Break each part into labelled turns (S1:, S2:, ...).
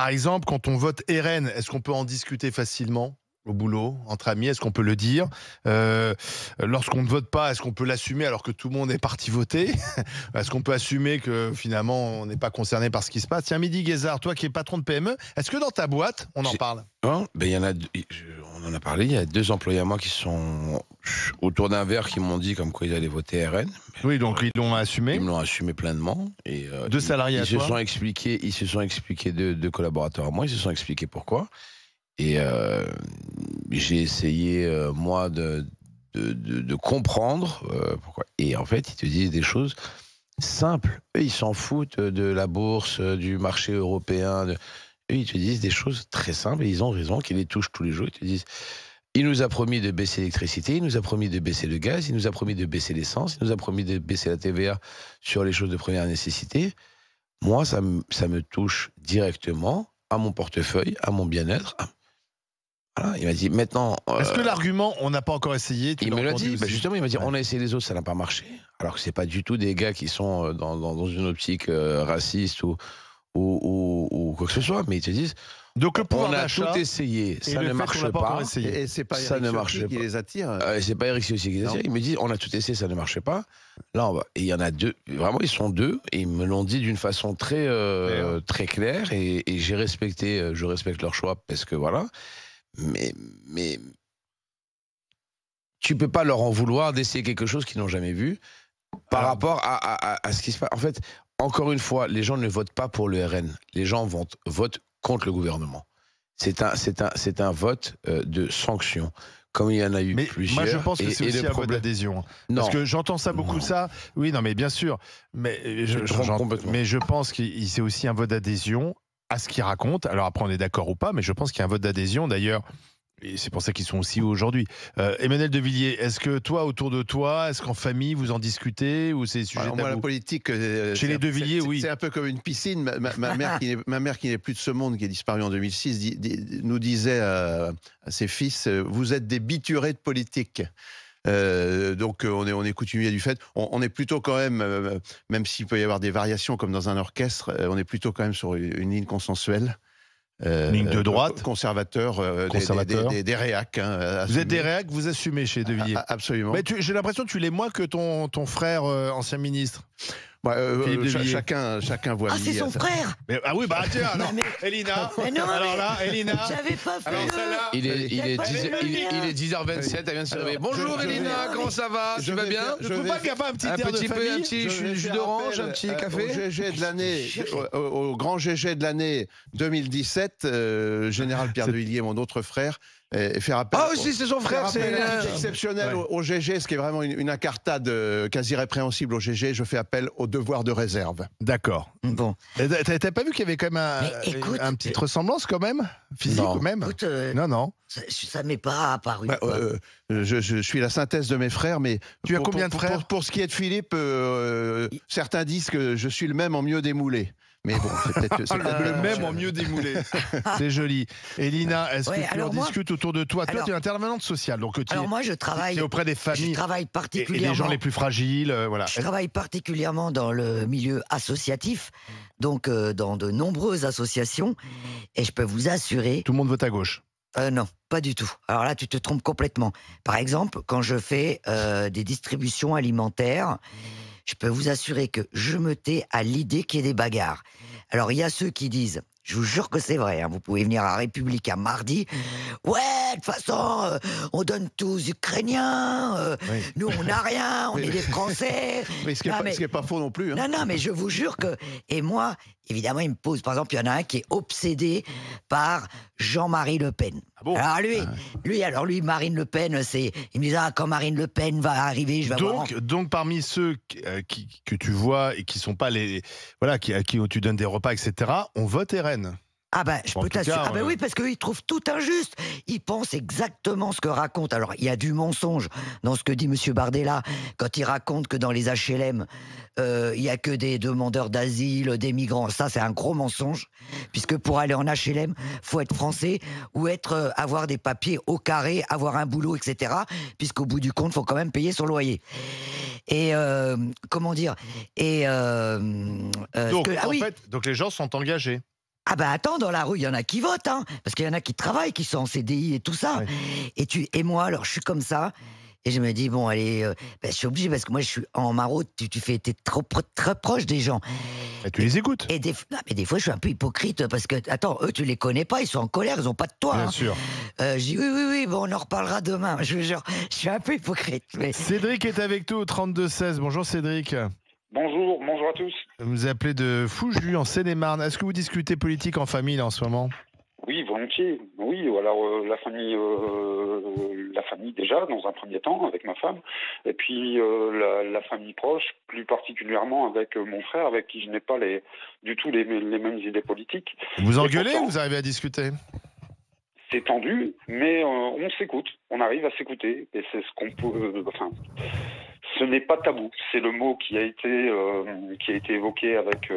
S1: par exemple, quand on vote RN, est-ce qu'on peut en discuter facilement au boulot, entre amis? Est-ce qu'on peut le dire? Lorsqu'on ne vote pas, est-ce qu'on peut l'assumer alors que tout le monde est parti voter? Est-ce qu'on peut assumer que finalement on n'est pas concerné par ce qui se passe? Tiens, Mehdi Guézard, toi qui es patron de PME, est-ce que dans ta boîte, on en parle?
S2: Non, ben il y en a, on en a parlé, il y a 2 employés à moi qui sont autour d'un verre qui m'ont dit comme quoi ils allaient voter RN.
S1: Oui, donc ils l'ont assumé.
S2: Ils me l'ont assumé pleinement. Et,
S1: 2 salariés à
S2: ils se
S1: toi?
S2: sont expliqués, 2 collaborateurs à moi, ils se sont expliqués pourquoi. Et j'ai essayé, moi, de comprendre pourquoi. Et en fait, ils te disent des choses simples. Eux, ils s'en foutent de la bourse, du marché européen. Eux, ils te disent des choses très simples et ils ont raison, qu'ils les touchent tous les jours. Ils te disent, il nous a promis de baisser l'électricité, il nous a promis de baisser le gaz, il nous a promis de baisser l'essence, il nous a promis de baisser la TVA sur les choses de première nécessité. Moi, ça me touche directement à mon portefeuille, à mon bien-être. Voilà, il m'a dit, maintenant...
S1: Est-ce que l'argument, on n'a pas encore essayé?
S2: Il me l'a dit, justement, il m'a dit,
S1: Ouais.
S2: on a essayé les autres, ça n'a pas marché. Alors que c'est pas du tout des gars qui sont dans une optique raciste ou quoi que ce soit, mais ils te disent,
S1: Donc le pouvoir
S2: on a
S1: d'achat
S2: tout essayé,
S1: et
S2: ça
S1: le
S2: ne
S1: fait
S2: marche
S1: qu'on n'a pas
S2: pas.
S1: encore essayé.
S3: Et c'est pas
S2: Ça
S3: Eric
S2: ne marche
S3: Ciotti qui
S2: pas.
S3: les attire.
S2: C'est pas Eric Ciotti qui les
S3: Non.
S2: attire. Il me dit, on a tout essayé, ça ne marchait pas. Là, et il y en a 2. Vraiment, ils sont 2. Et ils me l'ont dit d'une façon très claire. Et je respecte leur choix parce que voilà. Mais tu peux pas leur en vouloir d'essayer quelque chose qu'ils n'ont jamais vu par rapport à ce qui se passe. En fait, encore une fois, les gens ne votent pas pour le RN. Les gens votent contre le gouvernement. C'est un vote de sanction, comme il y en a eu
S1: Mais
S2: plusieurs.
S1: moi, je pense que c'est aussi un vote d'adhésion. Parce que j'entends ça beaucoup, ça. Oui, non, mais bien sûr. Mais je pense que c'est aussi un vote d'adhésion à ce qu'ils racontent. Alors après, on est d'accord ou pas, mais je pense qu'il y a un vote d'adhésion. D'ailleurs, et c'est pour ça qu'ils sont aussi aujourd'hui. Emmanuel Devilliers, est-ce que toi, autour de toi, est-ce qu'en famille, vous en discutez ou c'est des sujets
S3: Alors moi, la
S1: tabous?
S3: politique,
S1: Chez les Devilliers, oui.
S3: C'est un peu comme une piscine. Ma mère, qui n'est plus de ce monde, qui est disparue en 2006, nous disait à ses fils, vous êtes des biturés de politique. Donc on est coutumier du fait. On est plutôt quand même s'il peut y avoir des variations comme dans un orchestre, on est plutôt quand même sur une ligne consensuelle.
S1: Ligne de droite,
S3: conservateur, des réacs. Hein,
S1: vous êtes des réacs, vous assumez chez Devilliers.
S3: Absolument.
S1: Mais j'ai l'impression que tu l'es moins que ton frère ancien ministre.
S3: Chacun voit.
S4: Ah, c'est son frère.
S1: Ah oui, bah tiens, alors,
S4: mais...
S1: Elina.
S4: Mais non,
S1: alors là, Elina.
S4: J'avais pas fait.
S1: Alors celle-là.
S2: Il est 10h27, elle vient de se réveiller. Bonjour Elina, comment ça va? Tu vas bien?
S1: Je peux pas qu'il n'y a pas un petit air de famille.
S2: Un petit jus d'orange, un petit café.
S3: Au GG de l'année, au grand GG de l'année 2017, Général Pierre de Villiers, mon autre frère, faire appel.
S2: Ah aussi, c'est son frère, c'est
S3: exceptionnel au GG, ce qui est vraiment une incartade quasi répréhensible au GG. Je fais appel au devoir de réserve.
S1: D'accord.
S4: Bon.
S1: T'as pas vu qu'il y avait quand même une petite ressemblance quand même physique
S2: Non.
S1: même?
S4: Écoute,
S1: Non.
S4: ça m'est pas apparu.
S3: Je suis la synthèse de mes frères, mais
S1: tu as combien de frères?
S3: Pour ce qui est de Philippe, certains disent que je suis le même en mieux démoulé. Mais bon, c'est peut-être
S1: le même en mieux démoulé. C'est joli. Elina, est-ce que tu en discutes autour de toi? Toi, tu es intervenante sociale, donc
S4: alors moi, je travaille
S1: auprès des familles.
S4: Je travaille particulièrement.
S1: Et des gens les plus fragiles, voilà.
S4: Je travaille particulièrement dans le milieu associatif, donc dans de nombreuses associations, et je peux vous assurer.
S1: Tout le monde vote à gauche.
S4: Non, pas du tout. Alors là, tu te trompes complètement. Par exemple, quand je fais des distributions alimentaires, je peux vous assurer que je me tais à l'idée qu'il y ait des bagarres. Alors, il y a ceux qui disent, je vous jure que c'est vrai, hein, vous pouvez venir à République à mardi, ouais, de toute façon, on donne tout aux Ukrainiens, nous, on n'a rien, on est des Français.
S3: Mais ce qui n'est pas faux non plus. Hein.
S4: Non, mais je vous jure que... Et moi, évidemment, il me pose... Par exemple, il y en a un qui est obsédé par Jean-Marie Le Pen.
S1: Ah bon?
S4: Alors lui, Marine Le Pen, il me dit, quand Marine Le Pen va arriver, je vais avoir...
S1: Donc, parmi ceux que tu vois et qui sont pas les... Voilà, à qui tu donnes des repas, etc., on vote RN.
S4: Ah ben, je peux t'assurer. Ah ben oui, parce qu'ils trouvent tout injuste. Ils pensent exactement ce que raconte. Alors, il y a du mensonge dans ce que dit Monsieur Bardella quand il raconte que dans les HLM, il y a que des demandeurs d'asile, des migrants. Ça, c'est un gros mensonge, puisque pour aller en HLM, faut être français ou avoir des papiers au carré, avoir un boulot, etc. Puisqu'au bout du compte, faut quand même payer son loyer. Et comment dire? Et
S1: donc, en fait, donc les gens sont engagés.
S4: Ah ben attends, dans la rue, il y en a qui votent, hein, parce qu'il y en a qui travaillent, qui sont en CDI et tout ça. Ouais. Et moi, alors, je suis comme ça, et je me dis, bon, allez, je suis obligé, parce que moi, je suis en maraude, t'es très proche des gens.
S1: Et tu les écoutes.
S4: Mais des fois, je suis un peu hypocrite, parce que, attends, eux, tu les connais pas, ils sont en colère, ils ont pas de toi.
S1: Bien sûr.
S4: Je dis, oui, bon, on en reparlera demain. Je suis un peu hypocrite. Mais...
S1: Cédric est avec nous au 32-16. Bonjour Cédric.
S5: Bonjour à tous.
S1: Vous vous appelez de Fougelu en Seine-et-Marne. Est-ce que vous discutez politique en famille là, en ce moment?
S5: Oui, volontiers. Oui, alors la famille déjà, dans un premier temps, avec ma femme, et puis la famille proche, plus particulièrement avec mon frère, avec qui je n'ai pas du tout les mêmes idées politiques.
S1: Vous engueulez ou vous arrivez à discuter?
S5: C'est tendu, mais on s'écoute, on arrive à s'écouter, et c'est ce qu'on peut... ce n'est pas tabou. C'est le mot qui a été évoqué avec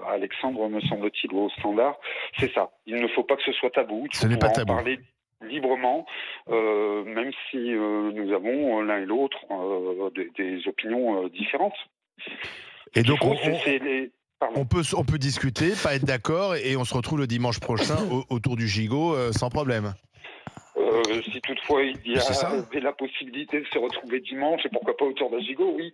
S5: Alexandre, me semble-t-il, au Standard. C'est ça. Il ne faut pas que ce soit tabou. Il faut pouvoir en parler librement, même si nous avons l'un et l'autre des opinions différentes.
S1: Et donc on peut discuter, pas être d'accord, et on se retrouve le dimanche prochain autour du gigot sans problème.
S5: Si toutefois il y a la possibilité de se retrouver dimanche, et pourquoi pas autour d'un gigot, oui.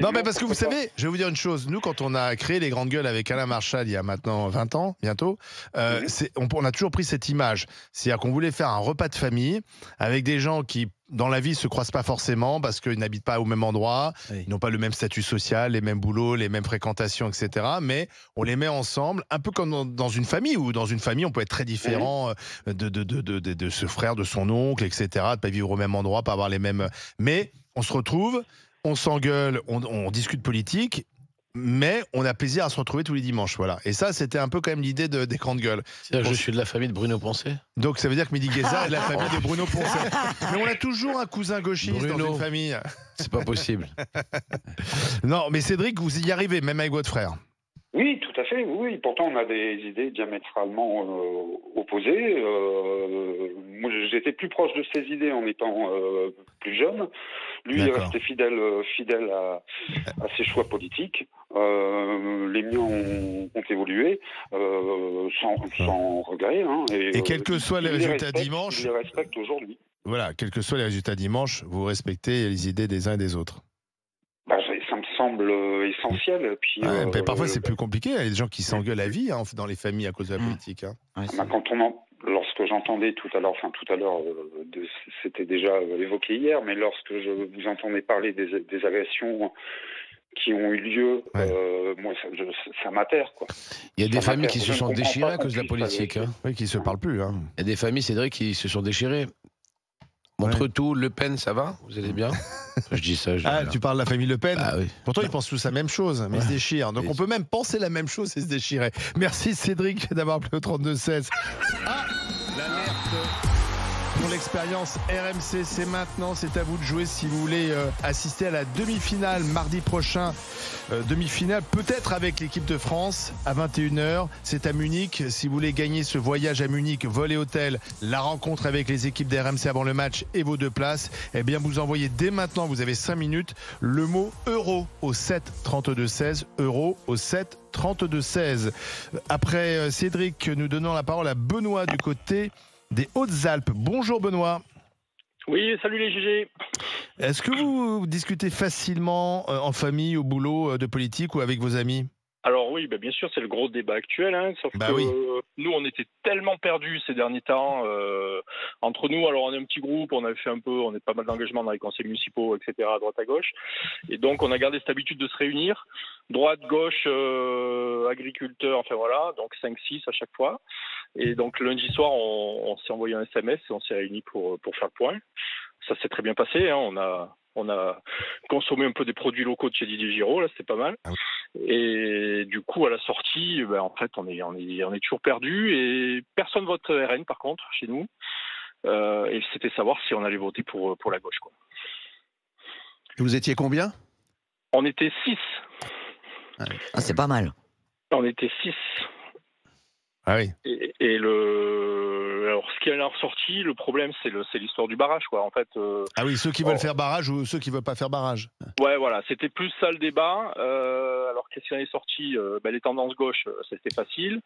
S1: Non, mais parce que vous savez, je vais vous dire une chose. Nous, quand on a créé les Grandes Gueules avec Alain Marchal il y a maintenant 20 ans, bientôt, on a toujours pris cette image. C'est-à-dire qu'on voulait faire un repas de famille avec des gens qui, dans la vie, se croisent pas forcément parce qu'ils n'habitent pas au même endroit, ils n'ont pas le même statut social, les mêmes boulots, les mêmes fréquentations, etc. Mais on les met ensemble, un peu comme dans une famille, où dans une famille, on peut être très différent de ce frère, de son oncle, etc., de pas vivre au même endroit, pas avoir les mêmes... Mais on se retrouve, on s'engueule, on discute politique, mais on a plaisir à se retrouver tous les dimanches, voilà. Et ça, c'était un peu quand même l'idée des Grandes Gueules.
S2: C'est-à-dire que je suis de la famille de Bruno Poncet.
S1: Donc ça veut dire que Mehdi Guézard est de la famille de Bruno Poncet. Mais on a toujours un cousin gauchiste
S2: Bruno,
S1: dans une famille.
S2: C'est pas possible.
S1: Non, mais Cédric, vous y arrivez, même avec votre frère.
S5: Oui, tout à fait, oui. Pourtant, on a des idées diamétralement opposées. Moi, j'étais plus proche de ses idées en étant plus jeune. Lui, il est resté fidèle à ses choix politiques. Les miens ont évolué sans regret. Hein, et
S1: quels que soient les résultats dimanche...
S5: Je les respecte aujourd'hui.
S1: Voilà, quels que soient les résultats dimanche, vous respectez les idées des uns et des autres.
S5: Ça me semble essentiel. Puis,
S1: parfois, c'est plus compliqué. Il y a des gens qui s'engueulent à vie dans les familles à cause de la politique. Hein.
S5: Lorsque j'entendais tout à l'heure, c'était déjà évoqué hier, mais lorsque je vous entendais parler des agressions qui ont eu lieu, moi, ça m'atterre, quoi.
S2: Il y a des familles qui se sont déchirées à cause de la politique.
S1: Oui, qui ne se parlent plus. Hein.
S2: Il y a des familles, Cédric, qui se sont déchirées. Entre tout, Le Pen, ça va? Vous allez bien? Je dis ça.
S1: Tu parles de la famille Le Pen?
S2: Oui.
S1: Pourtant, ils pensent tous la même chose, mais ils se déchirent. Donc, on peut même penser la même chose et se déchirer. Merci Cédric d'avoir appelé au 32-16. L'alerte pour l'expérience RMC, c'est maintenant, c'est à vous de jouer si vous voulez assister à la demi-finale mardi prochain. Demi-finale peut-être avec l'équipe de France à 21h. C'est à Munich. Si vous voulez gagner ce voyage à Munich, vol et hôtel, la rencontre avec les équipes d'RMC avant le match et vos 2 places, eh bien vous envoyez dès maintenant, vous avez 5 minutes, le mot euro au 7 32 16. Euro au 7 32 16. Après Cédric, nous donnons la parole à Benoît du côté des Hautes-Alpes. Bonjour Benoît.
S6: Oui, salut les GG.
S1: Est-ce que vous discutez facilement en famille, au boulot, de politique ou avec vos amis?
S6: Alors oui, bien sûr, c'est le gros débat actuel, hein, sauf que nous, on était tellement perdus ces derniers temps entre nous. Alors on est un petit groupe, on a pas mal d'engagement dans les conseils municipaux, etc., à droite à gauche. Et donc on a gardé cette habitude de se réunir, droite, gauche, agriculteurs, enfin voilà, donc 5-6 à chaque fois. Et donc lundi soir, on s'est envoyé un SMS et on s'est réunis pour faire le point. Ça s'est très bien passé, hein, on a consommé un peu des produits locaux de chez Didier Giraud, là c'était pas mal. Et du coup à la sortie, en fait on est toujours perdu et personne vote RN par contre chez nous. Et c'était savoir si on allait voter pour la gauche, quoi.
S3: Et vous étiez combien?
S6: On était 6.
S4: Ah, c'est pas mal.
S6: On était 6.
S1: Ah oui.
S6: Alors, ce qui est ressorti, le problème, c'est l'histoire du barrage, quoi. En fait.
S1: Ah oui, ceux qui veulent faire barrage ou ceux qui veulent pas faire barrage.
S6: Ouais, voilà, c'était plus ça le débat. Alors qu'est-ce qui en est sorti? Les tendances gauche, c'était facile.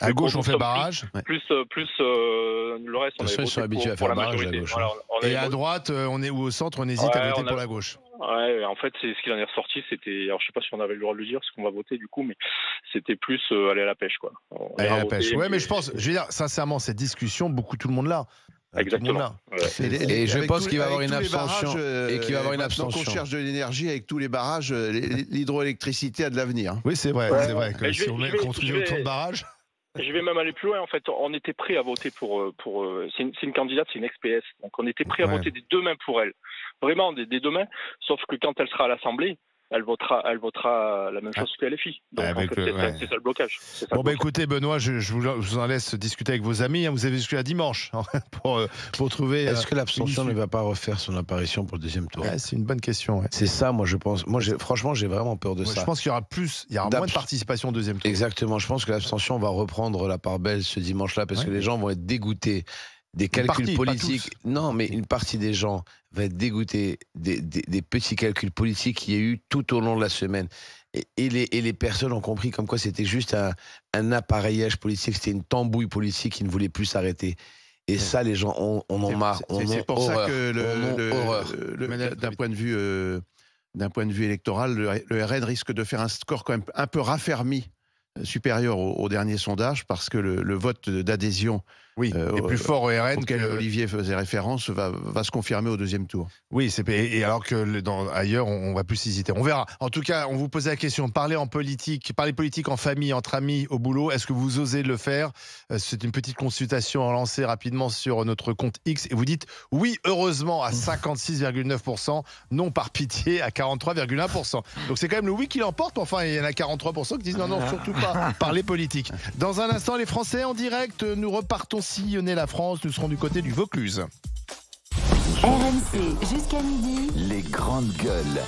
S1: À gauche, on fait barrage.
S6: Plus le reste, on avait voté
S2: habitués à
S6: pour
S2: faire
S6: la
S2: barrage
S6: majorité.
S2: à gauche.
S6: Voilà,
S1: Et à droite, ou au centre, on hésite à voter pour la gauche.
S6: Ouais, en fait, c'est ce qui en est ressorti, c'était, alors je sais pas si on avait le droit de le dire, ce qu'on va voter du coup, mais c'était plus aller à la pêche, quoi.
S1: Aller à la pêche. Ouais, mais je pense, je veux dire, sincèrement, cette discussion, beaucoup tout le monde là.
S6: Exactement.
S2: Et je pense qu'il va y avoir une abstention. Et qu'il va y avoir une abstention.
S3: Quand on cherche de l'énergie avec tous les barrages, l'hydroélectricité a de l'avenir.
S1: Oui, c'est vrai. C'est vrai que si on construit autant de barrages.
S6: Je vais même aller plus loin. En fait, on était prêt à voter pour c'est une candidate, c'est une ex-PS. Donc, on était prêt à voter des deux mains pour elle. Vraiment, des deux mains. Sauf que quand elle sera à l'Assemblée, elle votera la même chose que LFI. Donc, en fait, c'est ça le blocage.
S1: Bon, écoutez, Benoît, je vous en laisse discuter avec vos amis. Vous avez jusqu'à dimanche pour trouver.
S2: Est-ce que l'abstention ne va pas refaire son apparition pour le deuxième tour?
S1: C'est une bonne question. Ouais.
S2: C'est ça, moi, je pense. Moi, franchement, j'ai vraiment peur de ça.
S1: Je pense qu'il y aura moins de participation au deuxième tour.
S2: Exactement. Je pense que l'abstention va reprendre la part belle ce dimanche-là parce que les gens vont être dégoûtés. Des calculs politiques. Non, mais une partie des gens va être dégoûtée des petits calculs politiques qu'il y a eu tout au long de la semaine. Et les personnes ont compris comme quoi c'était juste un appareillage politique, c'était une tambouille politique qui ne voulait plus s'arrêter. Et ça, les gens en ont marre.
S3: C'est pour ça que d'un point de vue électoral, le RN risque de faire un score quand même un peu raffermi, supérieur au dernier sondage, parce que le vote d'adhésion
S1: est plus fort au RN
S3: auquel Olivier faisait référence va se confirmer au deuxième tour.
S1: Oui, et alors que ailleurs, on va plus hésiter. On verra. En tout cas, on vous posait la question, parler politique en famille, entre amis, au boulot, est-ce que vous osez le faire? C'est une petite consultation lancée rapidement sur notre compte X, et vous dites oui, heureusement, à 56,9%, non, par pitié, à 43,1%. Donc c'est quand même le oui qui l'emporte, enfin, il y en a 43% qui disent non, surtout pas parler politique. Dans un instant, les Français en direct, nous repartons sillonner la France, nous serons du côté du Vaucluse.
S7: RMC, jusqu'à midi.
S8: Les grandes gueules.